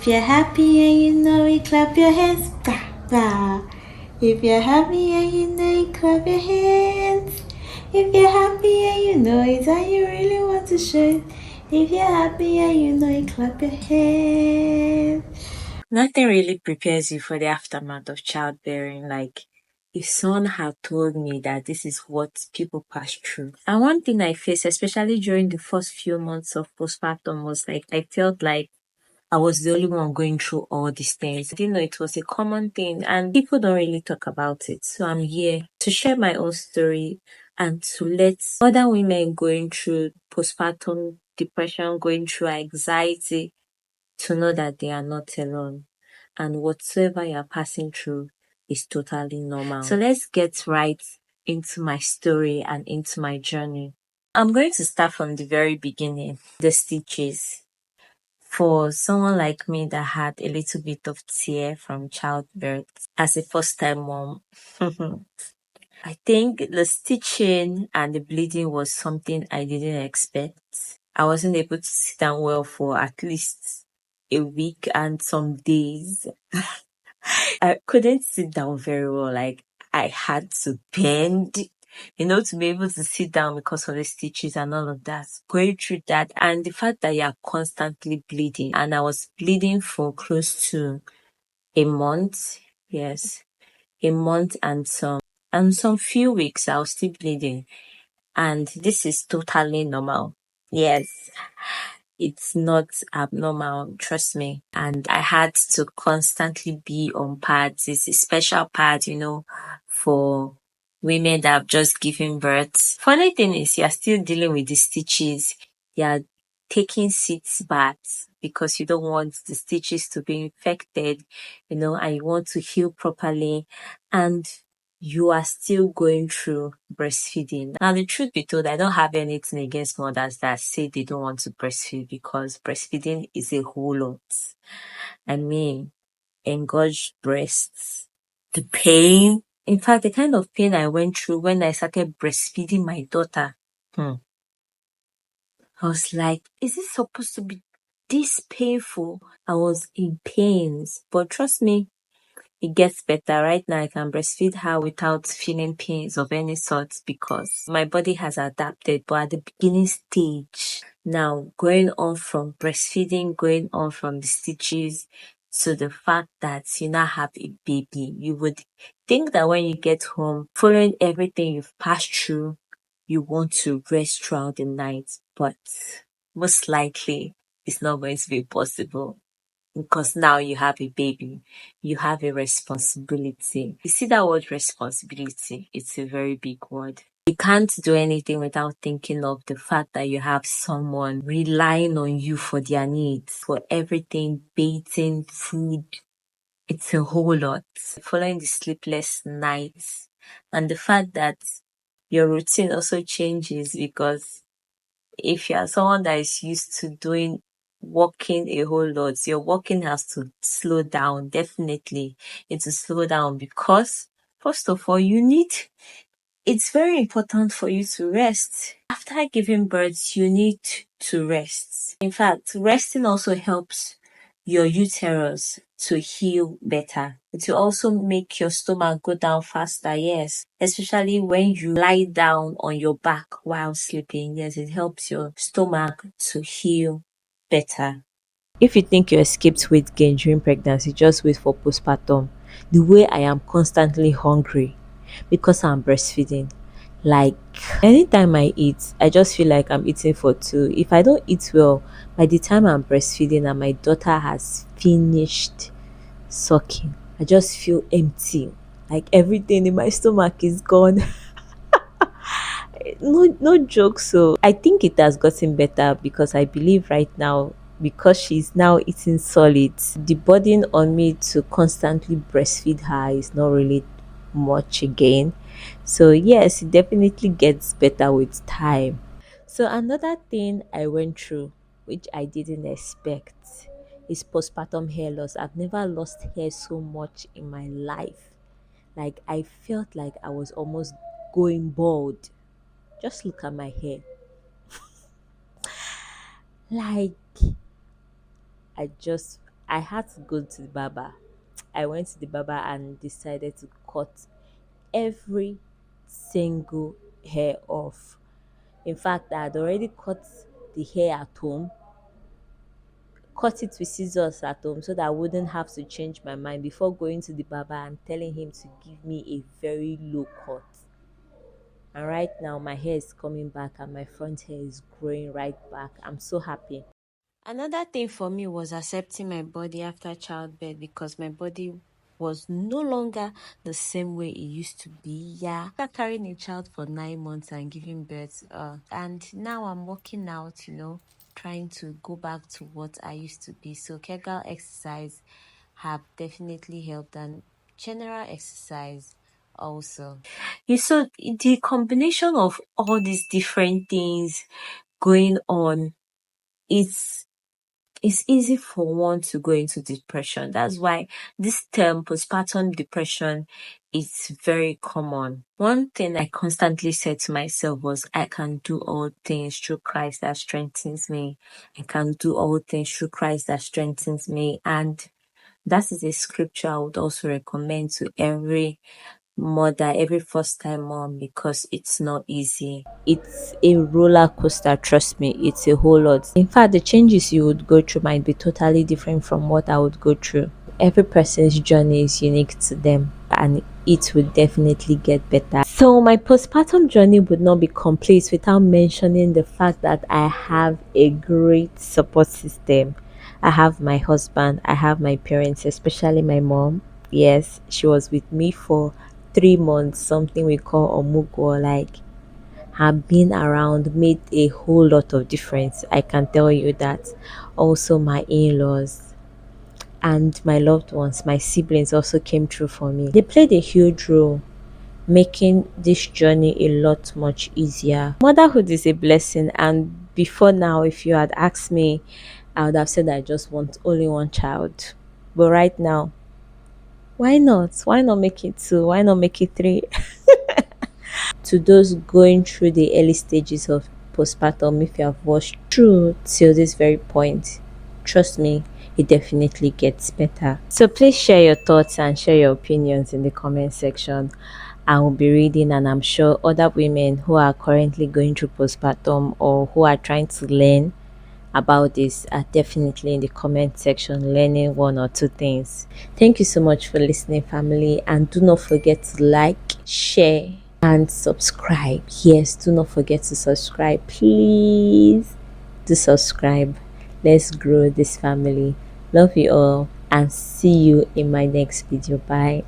If you're happy and you know it, clap your hands. Bah, bah. If you're happy and you know it, clap your hands. If you're happy and you know it, and you really want to show it. If you're happy and you know it, clap your hands. Nothing really prepares you for the aftermath of childbearing. Like, if someone had told me that this is what people pass through. And one thing I faced, especially during the first few months of postpartum, was like I felt like I was the only one going through all these things. I didn't know it was a common thing and people don't really talk about it. So I'm here to share my own story and to let other women going through postpartum depression, going through anxiety, to know that they are not alone. And whatsoever you're passing through is totally normal. So let's get right into my story and into my journey. I'm going to start from the very beginning, the stitches. For someone like me that had a little bit of tear from childbirth as a first time mom, I think the stitching and the bleeding was something I didn't expect. I wasn't able to sit down well for at least a week and some days. I couldn't sit down very well. Like, I had to bend, to be able to sit down because of the stitches and all of that. Going through that and the fact that you're constantly bleeding. And I was bleeding for close to a month. Yes, a month and some few weeks I was still bleeding. And this is totally normal. Yes, it's not abnormal, trust me. And I had to constantly be on pads. It's a special pad, for women that have just given birth. Funny thing is, you're still dealing with the stitches. You're taking sitz baths because you don't want the stitches to be infected, and you want to heal properly. And you are still going through breastfeeding. Now, the truth be told, I don't have anything against mothers that say they don't want to breastfeed because breastfeeding is a whole lot. I mean, engorged breasts, the pain. In fact, the kind of pain I went through when I started breastfeeding my daughter, I was like, is it supposed to be this painful? I was in pains, but trust me, it gets better. Right now, I can breastfeed her without feeling pains of any sort because my body has adapted. But at the beginning stage, now going on from breastfeeding, going on from the stitches to the fact that you now have a baby, you would think that when you get home, following everything you've passed through, you want to rest throughout the night. But most likely, it's not going to be possible. Because now you have a baby, you have a responsibility. You see that word responsibility, it's a very big word. You can't do anything without thinking of the fact that you have someone relying on you for their needs, for everything, bathing, food. It's a whole lot. Following the sleepless nights and the fact that your routine also changes because if you are someone that is used to doing walking a whole lot, your walking has to slow down. Definitely, it will slow down because first of all, it's very important for you to rest. After giving birth, you need to rest. In fact, resting also helps your uterus to heal better. It will also make your stomach go down faster, yes. Especially when you lie down on your back while sleeping. Yes, it helps your stomach to heal better. If you think you escaped weight gain during pregnancy, just wait for postpartum. The way I am constantly hungry because I'm breastfeeding. Like, anytime I eat, I just feel like I'm eating for two. If I don't eat well, by the time I'm breastfeeding and my daughter has finished sucking, I just feel empty. Like everything in my stomach is gone. No joke. So I think it has gotten better because I believe right now, because she's now eating solids, the burden on me to constantly breastfeed her is not really much again. So yes, it definitely gets better with time. So another thing I went through, which I didn't expect, is postpartum hair loss. I've never lost hair so much in my life. Like, I felt like I was almost going bald. Just look at my hair. Like, I just I had to go to the barber. I went to the barber and decided to cut every single hair off. In fact, I had already cut the hair at home, cut it with scissors at home so that I wouldn't have to change my mind before going to the barber and telling him to give me a very low cut. And right now, my hair is coming back and my front hair is growing right back. I'm so happy. Another thing for me was accepting my body after childbirth because my body was no longer the same way it used to be. Yeah, after carrying a child for 9 months and giving birth, and now I'm working out, trying to go back to what I used to be. So Kegel exercise have definitely helped, and general exercise also. Yeah, so the combination of all these different things going on, it's it's easy for one to go into depression. That's why this term postpartum depression is very common. One thing I constantly said to myself was, I can do all things through Christ that strengthens me. I can do all things through Christ that strengthens me. And that is a scripture I would also recommend to every mother, every first time mom, because it's not easy. It's a roller coaster, trust me, it's a whole lot. In fact, the changes you would go through might be totally different from what I would go through. Every person's journey is unique to them and it will definitely get better. So, my postpartum journey would not be complete without mentioning the fact that I have a great support system. I have my husband, I have my parents, especially my mom. Yes, she was with me for 3 months, something we call omugwo, like her being around made a whole lot of difference. I can tell you that. Also, my in-laws and my loved ones, my siblings also came through for me. They played a huge role making this journey a lot much easier. Motherhood is a blessing, and before now, if you had asked me, I would have said I just want only one child. But right now, why not? Why not make it two? Why not make it three? To those going through the early stages of postpartum, if you have watched through till this very point, trust me, it definitely gets better. So please share your thoughts and share your opinions in the comment section. I will be reading, and I'm sure other women who are currently going through postpartum or who are trying to learn about this are definitely in the comment section learning one or two things. Thank you so much for listening, family, and do not forget to like, share, and subscribe. Yes, do not forget to subscribe. Please do subscribe. Let's grow this family. Love you all and see you in my next video. Bye.